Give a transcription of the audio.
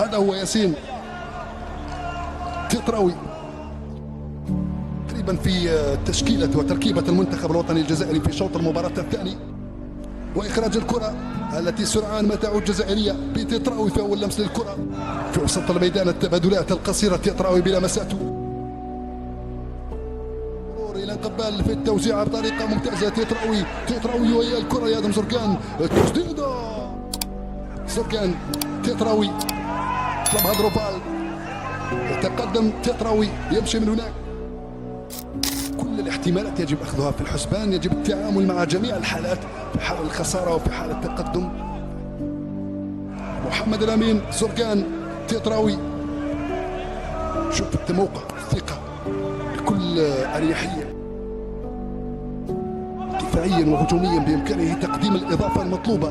هذا هو ياسين تيتراوي تقريبا في تشكيلة وتركيبة المنتخب الوطني الجزائري في شوط المباراة الثاني، وإخراج الكرة التي سرعان ما تعود جزائرية بتيتراوي في أول لمس للكرة في وسط الميدان. التبادلات القصيرة تيتراوي بلمساته إلى قبال في التوزيع بطريقة ممتازة. تيتراوي وهي الكرة لآدم زرقان، التسديدة زرقان تيتراوي طلبها دروبال، يتقدم تيتراوي يمشي من هناك. كل الاحتمالات يجب أخذها في الحسبان، يجب التعامل مع جميع الحالات في حال الخسارة وفي حال التقدم. محمد الأمين زرقان تيتراوي، شوف الموقع الثقة بكل أريحية، دفاعيا وهجوميا بإمكانه تقديم الإضافة المطلوبة.